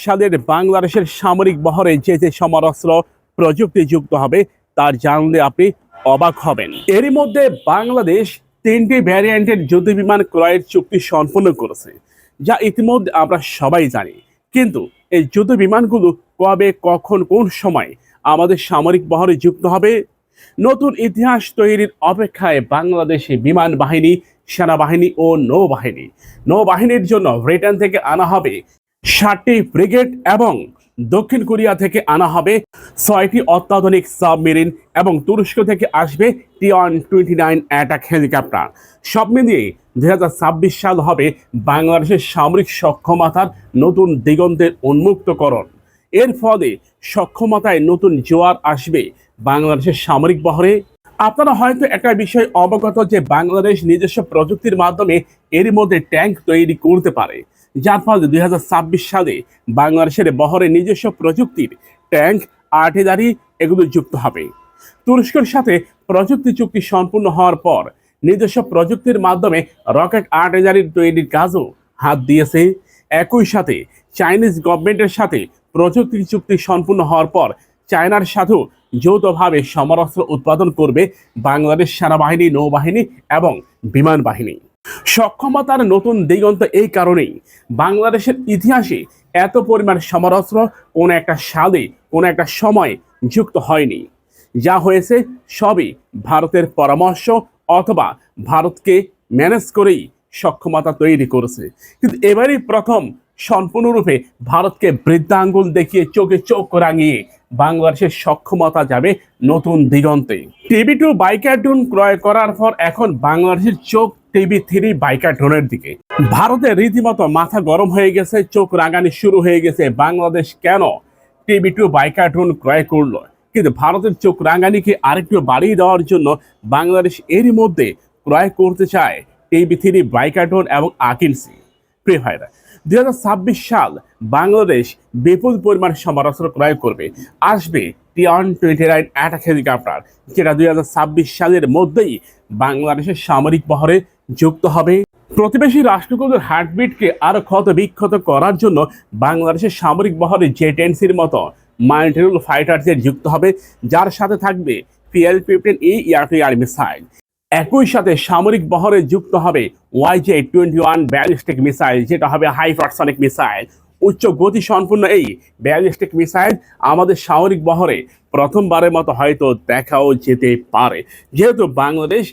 সালের বাংলাদেশের সামরিক বহরে যে সমরাস্ত্র প্রযুক্তি যুক্ত হবে তার জানলে আপনি অবাক হবেন। এরই মধ্যে বাংলাদেশ 3টি ভ্যারিয়েন্টের যুদ্ধ বিমান ক্রয়ের চুক্তি সম্পন্ন করেছে, যা ইতিমধ্যে আমরা সবাই জানি। কিন্তু এই যুদ্ধ বিমানগুলো কবে, কখন, কোন সময় আমাদের সামরিক বহরে যুক্ত হবে? নতুন ইতিহাস তৈরির অপেক্ষায় বাংলাদেশে বিমান বাহিনী, সেনাবাহিনী ও নৌবাহিনীর জন্য ব্রিটেন থেকে আনা হবে 7টি ব্রিগেড এবং দক্ষিণ কোরিয়া থেকে আনা হবে 6টি অত্যাধুনিক সাবমেরিন এবং তুরস্ক থেকে আসবে T-29 অ্যাটাক হেলিকপ্টার। সব মিলিয়ে 2026 সাল হবে বাংলাদেশের সামরিক সক্ষমতার নতুন দিগন্তের উন্মুক্তকরণ। এর ফলে সক্ষমতায় নতুন জোয়ার আসবে বাংলাদেশের সামরিক বহরে। আপনারা হয়তো একটা বিষয় অবগত যে বাংলাদেশ নিজস্ব প্রযুক্তির মাধ্যমে এর মধ্যে ট্যাঙ্ক তৈরি করতে পারে, যার ফলে 2026 সালে বাংলাদেশের বহরে নিজস্ব প্রযুক্তির ট্যাঙ্ক, আর্টিলারি এগুলো যুক্ত হবে। তুরস্কের সাথে প্রযুক্তি চুক্তি সম্পূর্ণ হওয়ার পর নিজস্ব প্রযুক্তির মাধ্যমে রকেট আর্টিলারির তৈরির কাজও হাত দিয়েছে। একই সাথে চাইনিজ গভর্নমেন্টের সাথে প্রযুক্তি চুক্তি সম্পূর্ণ হওয়ার পর চায়নার সাথেও যৌথভাবে সমরাস্ত্র উৎপাদন করবে বাংলাদেশ সেনাবাহিনী, নৌবাহিনী এবং বিমান বাহিনী। সক্ষমতার নতুন দিগন্ত এই কারণেই বাংলাদেশের ইতিহাসে এত পরিমাণ সমরাস্ত্র কোন একটা সালে, কোন একটা সময় যুক্ত হয়নি। যা হয়েছে সবই ভারতের পরামর্শ অথবা ভারতকে ম্যানেজ করেই সক্ষমতা তৈরি করেছে। কিন্তু এবারই প্রথম সম্পূর্ণরূপে ভারতকে বৃদ্ধাঙ্গুল দেখিয়ে চোখে চোখ রাঙিয়ে বাংলাদেশের সক্ষমতা যাবে নতুন দিগন্তে। TB2 বাইকার ড্রোন ক্রয় করার পর এখন বাংলাদেশের চোখ TB3 বাইকার ড্রোনের দিকে। ভারতের রীতিমতো মাথা গরম হয়ে গেছে, চোখ রাঙানি শুরু হয়ে গেছে। বাংলাদেশ কেন TB2 বাইকার ড্রোন ক্রয় করলো? কিন্তু ভারতের চোখ রাঙানিকে আরেকটু বাড়িয়ে দেওয়ার জন্য বাংলাদেশ এরই মধ্যে ক্রয় করতে চায় TB3 বাইকার ড্রোন এবং আকিলসি। প্রিয় ভাইরা, 2026 সাল বাংলাদেশ বিপুল পরিমাণ সমরাস্ত্র ক্রয় করবে। আসবে T-29 অ্যাটাক হেলিকপ্টার, যেটা 2026 সালের মধ্যেই বাংলাদেশের সামরিক বহরে যুক্ত হবে। প্রতিবেশী রাষ্ট্রগুলোর হার্টবিটকে আরো ক্ষত বিক্ষত করার জন্য বাংলাদেশের সামরিক বহরে জে-10Cর মতো মাল্টিরোল ফাইটারদের যুক্ত হবে, যার সাথে থাকবে PL-15E এয়ার মিসাইল। একই সাথে সামরিক বহরে যুক্ত হবে YJ-21 ব্যালিস্টিক মিসাইল, যেটা হবে হাইপারসনিক মিসাইল। উচ্চ গতি সম্পন্ন এই ব্যালিস্টিক মিসাইল আমাদের সামরিক বহরে প্রথমবারের মতো হয়তো দেখাও যেতে পারে, যেহেতু বাংলাদেশ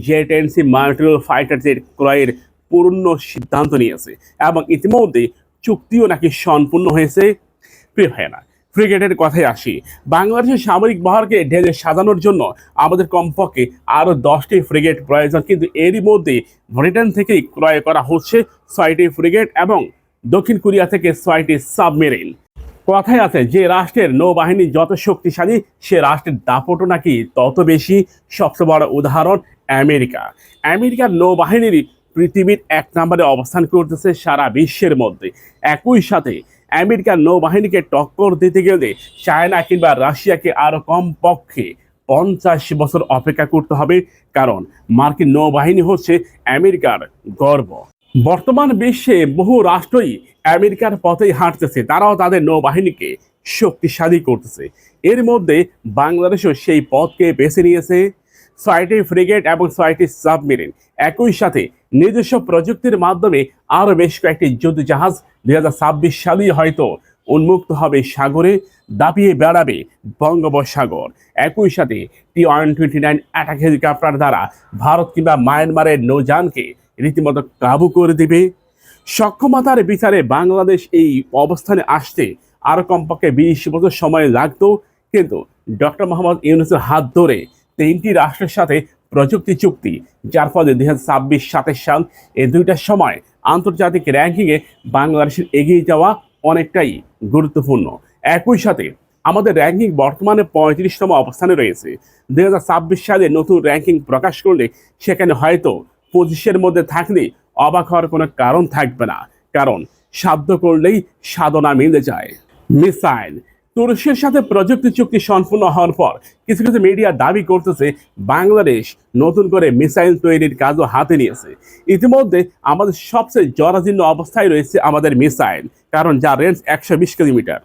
জে-10C মাল্টিরোল ফাইটারদের ক্রয়ের পূর্ণ সিদ্ধান্ত নিয়েছে এবং ইতিমধ্যে চুক্তিও নাকি সম্পূর্ণ হয়েছে। প্রিয় ভাইয়েরা, ফ্রিগেটের কথায় আসি। বাংলাদেশের সামরিক বহরকে ঢেলে সাজানোর জন্য আমাদের কমপক্ষে আরও 10টি ফ্রিগেট প্রয়োজন, কিন্তু এরই মধ্যে ব্রিটেন থেকেই ক্রয় করা হচ্ছে 6টি ফ্রিগেট এবং দক্ষিণ কোরিয়া থেকে 6টি সাবমেরিন। কথায় আছে যে রাষ্ট্রের নৌবাহিনী যত শক্তিশালী সে রাষ্ট্রের দাপটও নাকি তত বেশি। সবচেয়ে বড় উদাহরণ আমেরিকার নৌবাহিনীর পৃথিবীর 1 নম্বরে অবস্থান করতেছে সারা বিশ্বের মধ্যে। একই সাথে আমেরিকার নৌবাহিনীকে টক্কর দিতে গেলে চায়না কিংবা রাশিয়াকে আরো কমপক্ষে 50 বছর অপেক্ষা করতে হবে, কারণ মার্কিন নৌবাহিনী হচ্ছে আমেরিকার গর্ব। বর্তমান বিশ্বে বহু রাষ্ট্রই আমেরিকার পথেই হাঁটতেছে, তারাও তাদের নৌবাহিনীকে শক্তিশালী করতেছে। এর মধ্যে বাংলাদেশও সেই পথকে বেছে নিয়েছে। 6টি ফ্রিগেট এবং 6টি সাবমেরিন, একই সাথে নিজস্ব প্রযুক্তির মাধ্যমে আরও বেশ কয়েকটি যুদ্ধ জাহাজ 2026 সালেই হয়তো উন্মুক্ত হবে সাগরে, দাপিয়ে বেড়াবে বঙ্গোপসাগর। একই সাথে T-29 অ্যাটাক হেলিকপ্টার দ্বারা ভারত কিংবা মায়ানমারের নৌযানকে রীতিমতো কাবু করে দেবে। সক্ষমতার বিচারে বাংলাদেশ এই অবস্থানে আসতে আরও কমপক্ষে 20 বছর সময় লাগতো, কিন্তু ডক্টর মোহাম্মদ ইউনূসের হাত ধরে 3টি রাষ্ট্রের সাথে প্রযুক্তি চুক্তি, যার ফলে 2026-27 সাল এই দুইটার সময় আন্তর্জাতিক র্যাঙ্কিংয়ে বাংলাদেশের এগিয়ে যাওয়া অনেকটাই গুরুত্বপূর্ণ। একই সাথে আমাদের র্যাঙ্কিং বর্তমানে 35তম অবস্থানে রয়েছে। 2026 সালে নতুন র্যাঙ্কিং প্রকাশ করলে সেখানে হয়তো 25-এর মধ্যে থাকলে অবাক হওয়ার কোনো কারণ থাকবে না, কারণ সাধ্য করলেই সাধনা মিলে যায়। মিসাইল তুরস্কের সাথে প্রযুক্তি চুক্তি সম্পূর্ণ হওয়ার পর কিছু কিছু মিডিয়া দাবি করতেছে বাংলাদেশ নতুন করে মিসাইল তৈরির কাজও হাতে নিয়েছে। ইতিমধ্যে আমাদের সবচেয়ে জরাজীর্ণ অবস্থায় রয়েছে আমাদের মিসাইল, কারণ যার রেঞ্জ 120 কিলোমিটার।